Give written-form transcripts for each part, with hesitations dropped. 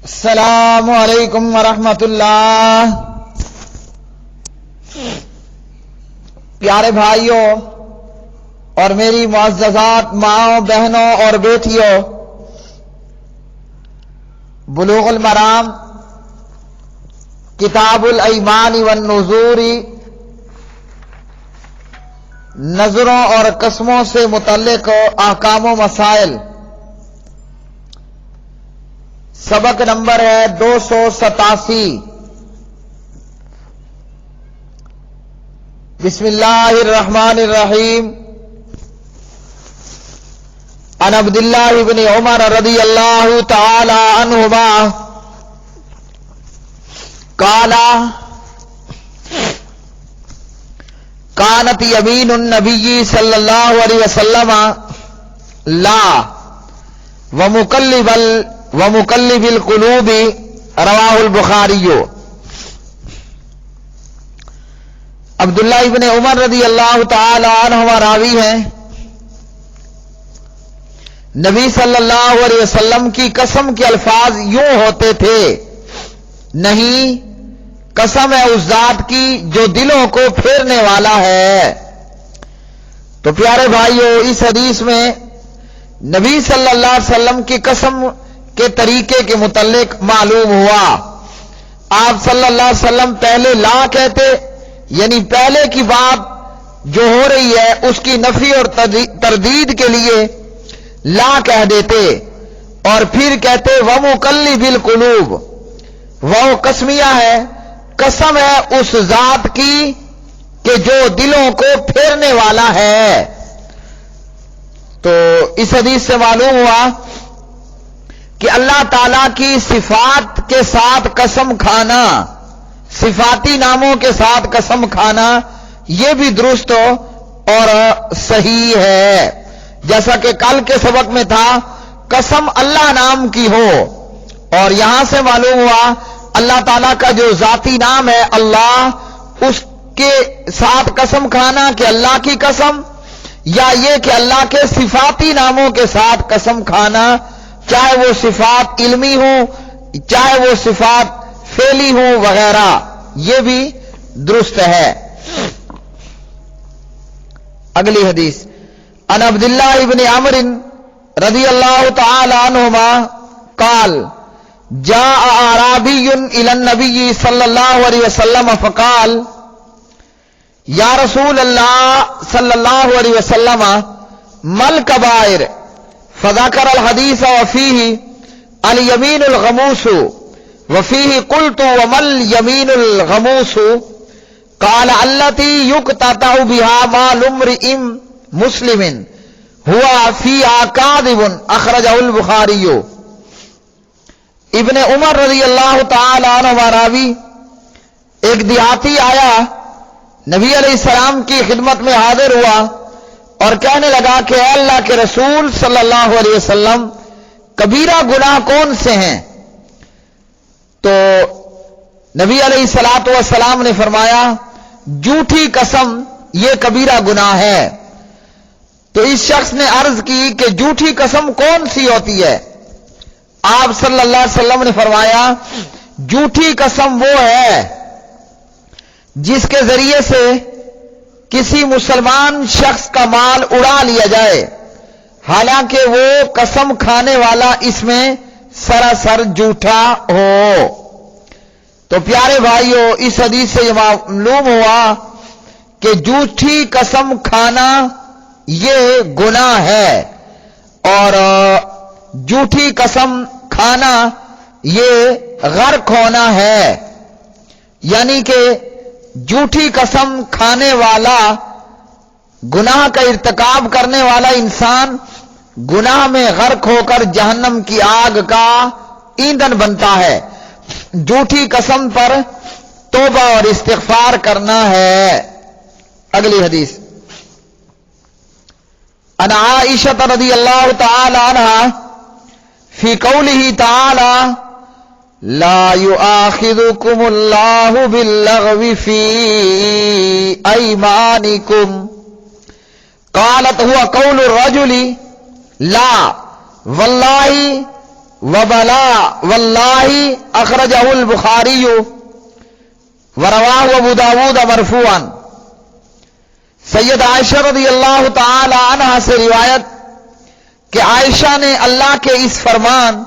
السلام علیکم ورحمۃ اللہ۔ پیارے بھائیوں اور میری معززات ماؤں بہنوں اور بیٹیوں، بلوغ المرام کتاب الایمان والنذور، نذروں اور قسموں سے متعلق احکام و مسائل، سبق نمبر ہے 287۔ بسم اللہ الرحمن الرحیم۔ عن عبد اللہ بن عمر رضی اللہ تعالی عنہما قال كانت يمين النبي صلى الله عليه وسلم لا ومقلب القلوب، رواہ البخاری۔ عبداللہ ابن عمر رضی اللہ تعالی عنہما راوی ہیں، نبی صلی اللہ علیہ وسلم کی قسم کے الفاظ یوں ہوتے تھے، نہیں، قسم ہے اس ذات کی جو دلوں کو پھیرنے والا ہے۔ تو پیارے بھائیو، اس حدیث میں نبی صلی اللہ علیہ وسلم کی قسم کے طریقے کے متعلق معلوم ہوا۔ آپ صلی اللہ علیہ وسلم پہلے لا کہتے، یعنی پہلے کی بات جو ہو رہی ہے اس کی نفی اور تردید کے لیے لا کہہ دیتے، اور پھر کہتے وَمُقَلِّبِ الْقُلُوبِ، وہ قسمیہ ہے، قسم ہے اس ذات کی کہ جو دلوں کو پھیرنے والا ہے۔ تو اس حدیث سے معلوم ہوا کہ اللہ تعالی کی صفات کے ساتھ قسم کھانا، صفاتی ناموں کے ساتھ قسم کھانا، یہ بھی درست اور صحیح ہے۔ جیسا کہ کل کے سبق میں تھا، قسم اللہ نام کی ہو، اور یہاں سے معلوم ہوا اللہ تعالیٰ کا جو ذاتی نام ہے اللہ، اس کے ساتھ قسم کھانا کہ اللہ کی قسم، یا یہ کہ اللہ کے صفاتی ناموں کے ساتھ قسم کھانا، چاہے وہ صفات علمی ہوں چاہے وہ صفات فعلی ہوں وغیرہ، یہ بھی درست ہے۔ اگلی حدیث، عن عبداللہ ابن عمر رضی اللہ تعالی عنہما قال جاء اعرابی الى النبی صلی اللہ علیہ وسلم فقال یا رسول اللہ صلی اللہ علیہ وسلم ما الکبائر، فذكر الحديث وفيه اليمين الغموس، وفيه قلت وما اليمين الغموس؟ قال التي يقتطع بها مال امرئ مسلم هو فيها كاذب، اخرجه البخاري۔ ابن عمر رضی اللہ تعالی عنہ راوی، ایک دیہاتی آیا، نبی علیہ السلام کی خدمت میں حاضر ہوا اور کہنے لگا کہ اے اللہ کے رسول صلی اللہ علیہ وسلم، کبیرہ گناہ کون سے ہیں؟ تو نبی علیہ الصلوۃ والسلام نے فرمایا جھوٹی قسم یہ کبیرہ گناہ ہے۔ تو اس شخص نے عرض کی کہ جھوٹی قسم کون سی ہوتی ہے؟ آپ صلی اللہ علیہ وسلم نے فرمایا جھوٹی قسم وہ ہے جس کے ذریعے سے کسی مسلمان شخص کا مال اڑا لیا جائے، حالانکہ وہ قسم کھانے والا اس میں سراسر جھوٹا ہو۔ تو پیارے بھائیوں، اس حدیث سے یہ معلوم ہوا کہ جھوٹی قسم کھانا یہ گناہ ہے، اور جھوٹی قسم کھانا یہ غرق ہونا ہے، یعنی کہ جھوٹی قسم کھانے والا، گناہ کا ارتکاب کرنے والا انسان گناہ میں غرق ہو کر جہنم کی آگ کا ایندھن بنتا ہے۔ جھوٹی قسم پر توبہ اور استغفار کرنا ہے۔ اگلی حدیث، عن عائشہ رضی اللہ تعالی عنہا فی قولہ تعالی لا يؤاخذكم الله باللغو في أيمانكم، قالت هو قول الرجل لا والله وبلا واللہ اخرجہ البخاری ورواہ ابو داود مرفوعا. سید عائشہ رضی اللہ تعالی عنہا سے روایت کہ عائشہ نے اللہ کے اس فرمان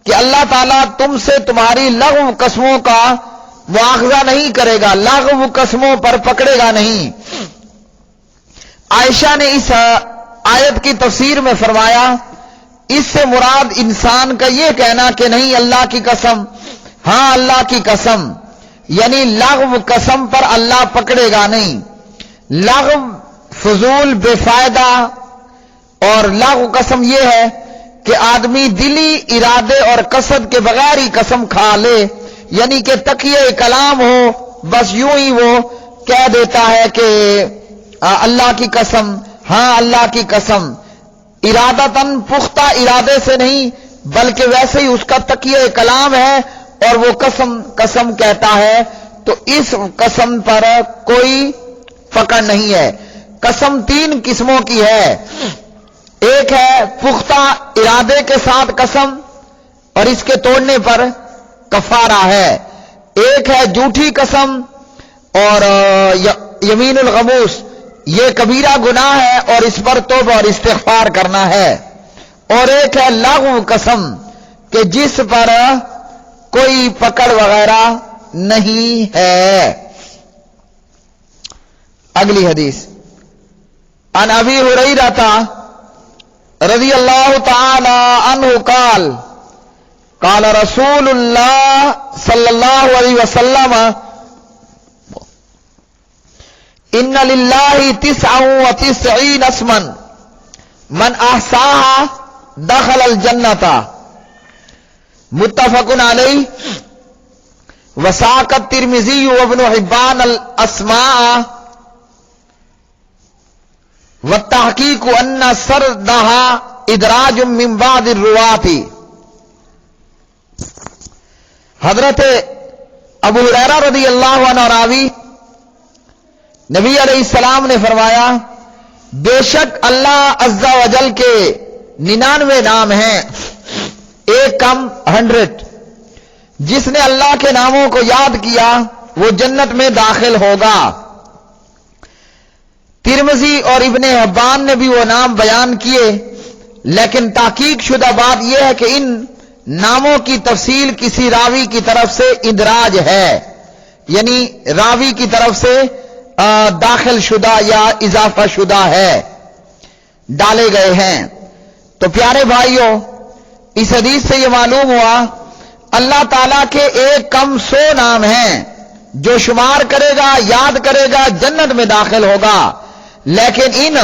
کہ اللہ تعالیٰ تم سے تمہاری لغو قسموں کا مواخذہ نہیں کرے گا، لغو قسموں پر پکڑے گا نہیں. عائشہ نے اس آیت کی تفسیر میں فرمایا اس سے مراد انسان کا یہ کہنا کہ نہیں اللہ کی قسم، ہاں اللہ کی قسم، یعنی لغو قسم پر اللہ پکڑے گا نہیں. لغو فضول بے فائدہ، اور لغو قسم یہ ہے کہ آدمی دلی ارادے اور قصد کے بغیر ہی قسم کھا لے، یعنی کہ تقیہ کلام ہو، بس یوں ہی وہ کہہ دیتا ہے کہ اللہ کی قسم، ہاں اللہ کی قسم، ارادتاً پختہ ارادے سے نہیں بلکہ ویسے ہی اس کا تقیہ کلام ہے اور وہ قسم قسم کہتا ہے. تو اس قسم پر کوئی پکڑ نہیں ہے. قسم 3 قسموں کی ہے. ایک ہے پختہ ارادے کے ساتھ قسم اور اس کے توڑنے پر کفارہ ہے. ایک ہے جھوٹی قسم اور یمین الغموس، یہ کبیرہ گناہ ہے اور اس پر توبہ اور استغفار کرنا ہے. اور ایک ہے لغو قسم کہ جس پر کوئی پکڑ وغیرہ نہیں ہے. اگلی حدیث عن ابی ہریرہ رضی اللہ تعالی عنہ قال قال رسول اللہ صلی اللہ علیہ وسلم ان للہ 99 اسما من احصاها دخل الجنۃ متفق علیہ. وساق الترمذی وابن حبان الاسماء والتحقیق ان سردها ادراج من بعض الرواة. حضرت ابو ہریرہ رضی اللہ عنہ راوی نبی علیہ السلام نے فرمایا بے شک اللہ عز و جل کے 99 نام ہیں، ایک کم 100. جس نے اللہ کے ناموں کو یاد کیا وہ جنت میں داخل ہوگا. ترمذی اور ابن حبان نے بھی وہ نام بیان کیے، لیکن تحقیق شدہ بات یہ ہے کہ ان ناموں کی تفصیل کسی راوی کی طرف سے اندراج ہے، یعنی راوی کی طرف سے داخل شدہ یا اضافہ شدہ ہے، ڈالے گئے ہیں. تو پیارے بھائیوں، اس حدیث سے یہ معلوم ہوا اللہ تعالیٰ کے ایک کم 100 نام ہیں، جو شمار کرے گا یاد کرے گا جنت میں داخل ہوگا. لیکن ان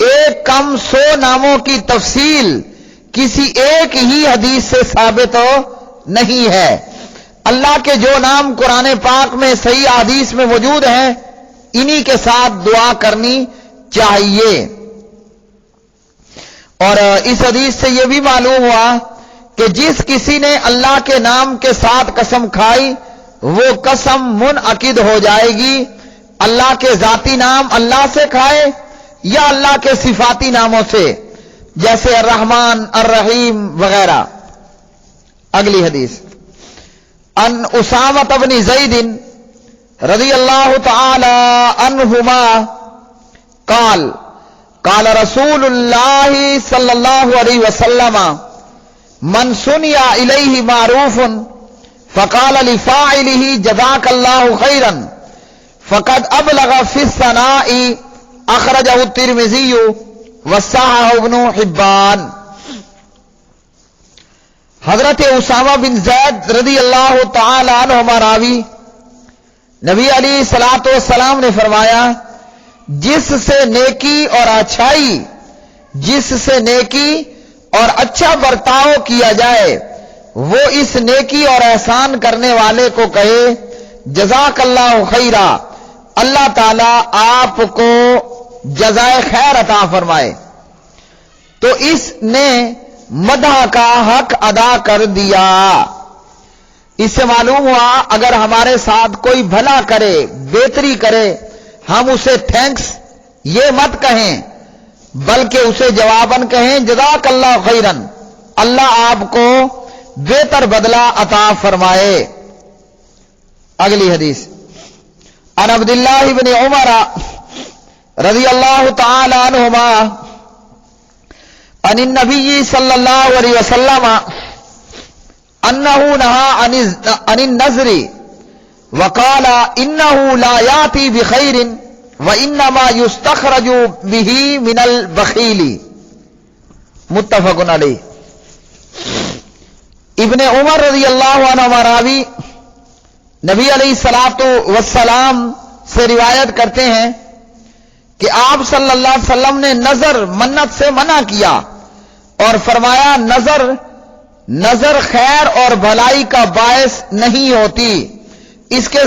ایک کم 100 ناموں کی تفصیل کسی ایک ہی حدیث سے ثابت نہیں ہے. اللہ کے جو نام قرآن پاک میں صحیح حدیث میں موجود ہیں انہی کے ساتھ دعا کرنی چاہیے. اور اس حدیث سے یہ بھی معلوم ہوا کہ جس کسی نے اللہ کے نام کے ساتھ قسم کھائی وہ قسم منعقد ہو جائے گی. اللہ کے ذاتی نام اللہ سے کھائے یا اللہ کے صفاتی ناموں سے جیسے الرحمن الرحیم وغیرہ. اگلی حدیث ان اسامہ بن زید رضی اللہ تعالی عنہما قال قال رسول اللہ صلی اللہ علیہ وسلم من سنی الیہ معروف فقال لفاعلہ جزاک اللہ خیرا فقد ابلغ فی الثناء اخرجہ الترمذی وصححہ ابن حبان. حضرت اسامہ بن زید رضی اللہ تعالی عنہما راوی نبی علیہ الصلوۃ والسلام نے فرمایا جس سے نیکی اور اچھا برتاؤ کیا جائے وہ اس نیکی اور احسان کرنے والے کو کہے جزاک اللہ خیرا، اللہ تعالیٰ آپ کو جزائے خیر عطا فرمائے. تو اس نے مدح کا حق ادا کر دیا. اس سے معلوم ہوا اگر ہمارے ساتھ کوئی بھلا کرے بہتری کرے ہم اسے تھینکس یہ مت کہیں بلکہ اسے جواباً کہیں جزاک اللہ خیرن، اللہ آپ کو بہتر بدلہ عطا فرمائے۔ اگلی حدیث عن عبداللہ بن عمر رضی اللہ تعالی عنہما عن النبی صلی اللہ علیہ وسلم انه نهى عن النذر وقال انه لا ياتي بخير وانما يستخرج به من البخيل متفق علیہ۔ ابن عمر رضی اللہ عنہ راوی نبی علیہ الصلوۃ والسلام سے روایت کرتے ہیں کہ آپ صلی اللہ علیہ وسلم نے نظر منت سے منع کیا اور فرمایا نظر خیر اور بھلائی کا باعث نہیں ہوتی، اس کے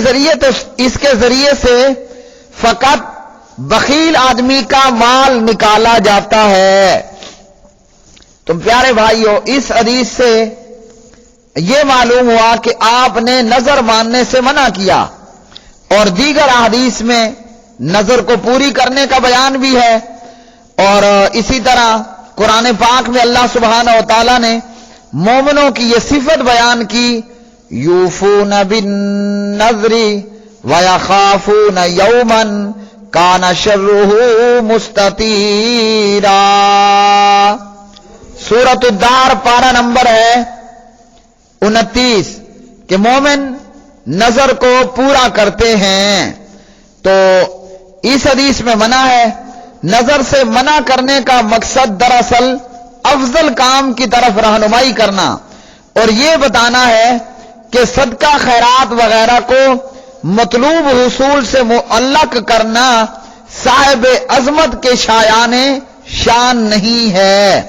ذریعے سے فقط بخیل آدمی کا مال نکالا جاتا ہے۔ تم پیارے بھائیو، اس حدیث سے یہ معلوم ہوا کہ آپ نے نظر ماننے سے منع کیا، اور دیگر احادیث میں نظر کو پوری کرنے کا بیان بھی ہے، اور اسی طرح قرآن پاک میں اللہ سبحانہ و تعالی نے مومنوں کی یہ صفت بیان کی، یوفون بالنذر ویخافون یوما کان شرہ مستطیرا۔ سورۃ الدار پارہ نمبر ہے 29 کہ مومن نظر کو پورا کرتے ہیں۔ تو اس حدیث میں منع ہے۔ نظر سے منع کرنے کا مقصد دراصل افضل کام کی طرف رہنمائی کرنا اور یہ بتانا ہے کہ صدقہ خیرات وغیرہ کو مطلوب حصول سے معلق کرنا صاحب عظمت کے شایان شان نہیں ہے۔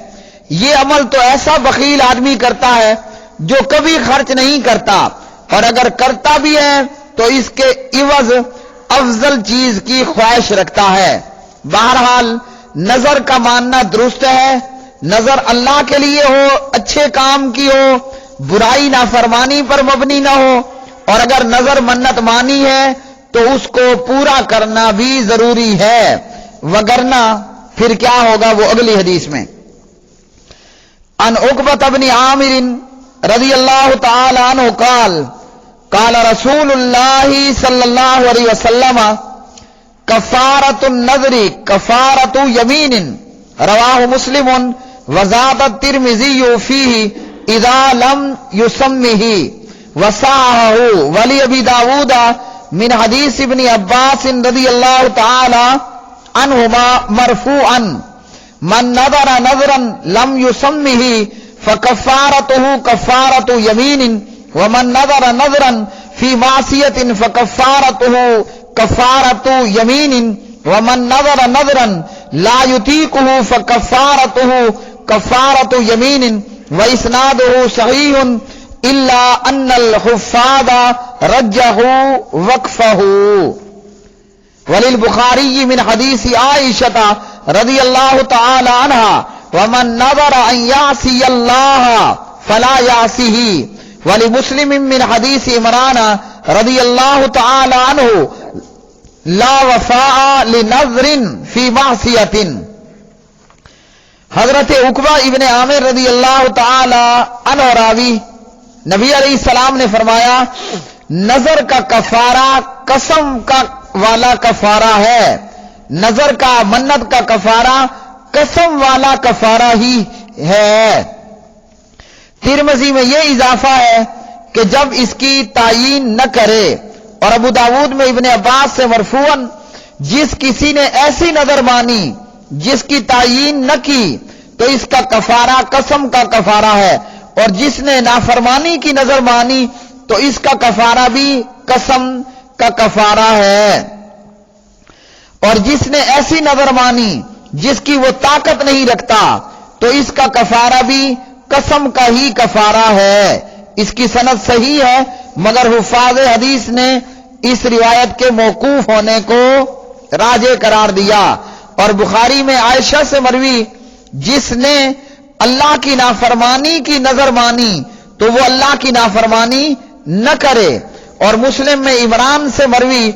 یہ عمل تو ایسا بخیل آدمی کرتا ہے جو کبھی خرچ نہیں کرتا، اور اگر کرتا بھی ہے تو اس کے عوض افضل چیز کی خواہش رکھتا ہے۔ بہرحال نظر کا ماننا درست ہے، نظر اللہ کے لیے ہو، اچھے کام کی ہو، برائی نافرمانی پر مبنی نہ ہو، اور اگر نظر منت مانی ہے تو اس کو پورا کرنا بھی ضروری ہے، وگرنہ پھر کیا ہوگا وہ اگلی حدیث میں۔ عن عقبہ بن عامر رضی اللہ تعالی عنہ قال قال رسول اللہ صلی اللہ علیہ وسلم کفارۃ النذر کفارۃ یمین رواہ مسلم وزاد الترمذی فیہ اذا لم یسمہ وصححہ ولی ابی داؤد من حدیث ابن عباس رضی اللہ تعالی عنہما مرفوعا من نذر نذرا لم یسمہ فکفارتہ کفارۃ یمین ومن نذر نذرا فی معصیۃ فکفارتہ کفارۃ یمین ومن نذر نذرا لا یطیقہ فکفارتہ کفارۃ یمین واسنادہ صحیح الا ان الحفاظ رجح وقفہ۔ وللبخاری من حدیث عائشہ رضی اللہ تعالی عنہا ومن نذر ان یعصی اللہ فلا یعصیہ۔ ولمسلم من حدیث عمران رضی اللہ تعالی عنہ لا وفاء لنذر فی معصیۃ۔ حضرت عقبہ ابن عامر رضی اللہ تعالی عنہ راوی نبی علیہ السلام نے فرمایا نظر کا کفارہ قسم کا والا کفارہ ہے، نظر کا منت کا کفارہ قسم والا کفارہ ہی ہے۔ ترمذی میں یہ اضافہ ہے کہ جب اس کی تعیین نہ کرے، اور ابو داود میں ابن عباس سے مرفوعاً جس کسی نے ایسی نظر مانی جس کی تعیین نہ کی تو اس کا کفارہ قسم کا کفارہ ہے، اور جس نے نافرمانی کی نظر مانی تو اس کا کفارہ بھی قسم کا کفارہ ہے، اور جس نے ایسی نظر مانی جس کی وہ طاقت نہیں رکھتا تو اس کا کفارہ بھی قسم کا ہی کفارہ ہے۔ اس کی سند صحیح ہے، مگر حفاظ حدیث نے اس روایت کے موقوف ہونے کو راجح قرار دیا، اور بخاری میں عائشہ سے مروی جس نے اللہ کی نافرمانی کی نظر مانی تو وہ اللہ کی نافرمانی نہ کرے، اور مسلم میں عمران سے مروی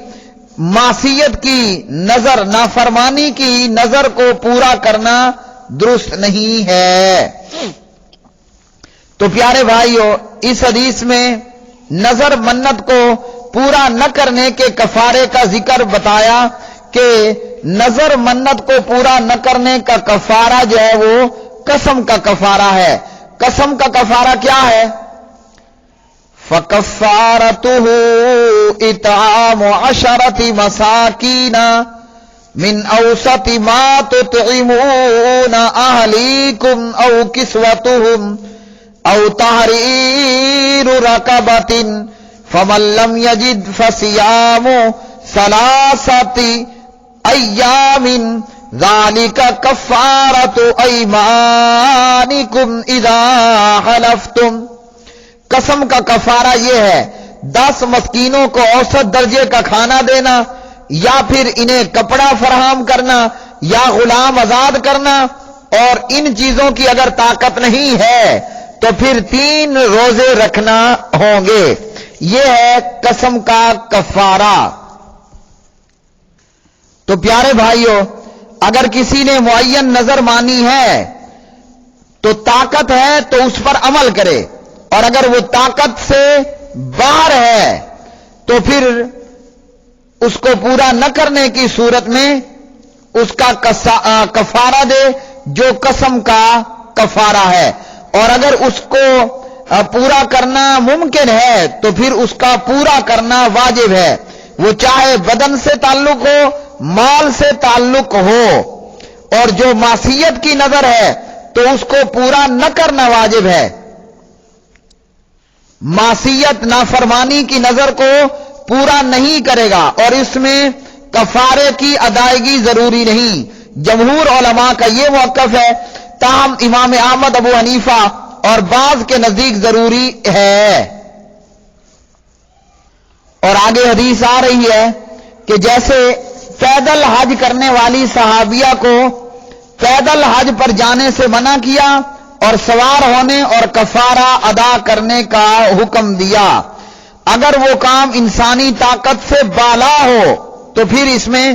معصیت کی نظر نافرمانی کی نظر کو پورا کرنا درست نہیں ہے۔ تو پیارے بھائیو، اس حدیث میں نظر منت کو پورا نہ کرنے کے کفارے کا ذکر بتایا کہ نظر منت کو پورا نہ کرنے کا کفارہ جو ہے وہ قسم کا کفارہ ہے۔ قسم کا کفارہ کیا ہے؟ فَكَفَّارَتُهُ إِطْعَامُ عَشَرَةِ مَسَاكِينَ مِنْ أَوْسَطِ مَا تُطْعِمُونَ أَهْلِيكُمْ أَوْ كِسْوَتُهُمْ أَوْ تَحْرِيرُ رَقَبَةٍ فَمَنْ لَمْ يَجِدْ فَصِيَامُ ثَلَاثَةِ أَيَّامٍ ذَلِكَ كَفَّارَةُ أَيْمَانِكُمْ إِذَا حَلَفْتُمْ۔ قسم کا کفارہ یہ ہے 10 مسکینوں کو اوسط درجے کا کھانا دینا، یا پھر انہیں کپڑا فراہم کرنا، یا غلام آزاد کرنا، اور ان چیزوں کی اگر طاقت نہیں ہے تو پھر 3 روزے رکھنا ہوں گے۔ یہ ہے قسم کا کفارہ۔ تو پیارے بھائیو، اگر کسی نے معین نظر مانی ہے تو طاقت ہے تو اس پر عمل کرے، اور اگر وہ طاقت سے باہر ہے تو پھر اس کو پورا نہ کرنے کی صورت میں اس کا کفارہ دے جو قسم کا کفارہ ہے، اور اگر اس کو پورا کرنا ممکن ہے تو پھر اس کا پورا کرنا واجب ہے، وہ چاہے بدن سے تعلق ہو، مال سے تعلق ہو۔ اور جو معصیت کی نظر ہے تو اس کو پورا نہ کرنا واجب ہے۔ معصیت نافرمانی کی نظر کو پورا نہیں کرے گا اور اس میں کفارے کی ادائیگی ضروری نہیں۔ جمہور علماء کا یہ موقف ہے، تاہم امام احمد، ابو حنیفہ اور بعض کے نزدیک ضروری ہے۔ اور آگے حدیث آ رہی ہے کہ جیسے پیدل حج کرنے والی صحابیہ کو پیدل حج پر جانے سے منع کیا اور سوار ہونے اور کفارہ ادا کرنے کا حکم دیا، اگر وہ کام انسانی طاقت سے بالا ہو تو پھر اس میں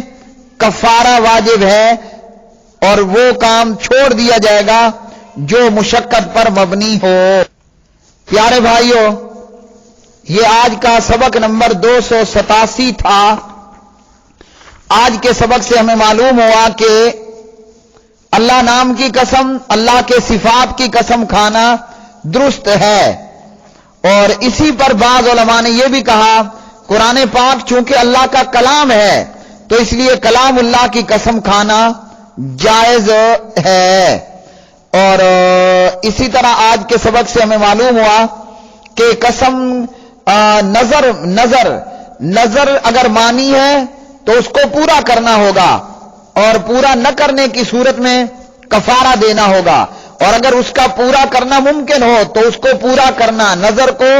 کفارہ واجب ہے اور وہ کام چھوڑ دیا جائے گا جو مشقت پر مبنی ہو۔ پیارے بھائیو، یہ آج کا سبق نمبر 287 تھا۔ آج کے سبق سے ہمیں معلوم ہوا کہ اللہ نام کی قسم، اللہ کے صفات کی قسم کھانا درست ہے، اور اسی پر بعض علماء نے یہ بھی کہا قرآن پاک چونکہ اللہ کا کلام ہے تو اس لیے کلام اللہ کی قسم کھانا جائز ہے۔ اور اسی طرح آج کے سبق سے ہمیں معلوم ہوا کہ قسم نظر اگر مانی ہے تو اس کو پورا کرنا ہوگا، اور پورا نہ کرنے کی صورت میں کفارہ دینا ہوگا، اور اگر اس کا پورا کرنا ممکن ہو تو اس کو پورا کرنا، نظر کو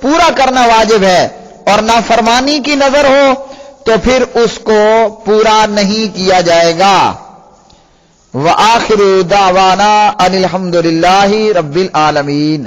پورا کرنا واجب ہے، اور نافرمانی کی نظر ہو تو پھر اس کو پورا نہیں کیا جائے گا۔ وآخر دعوانا ان الحمد للہ رب العالمین۔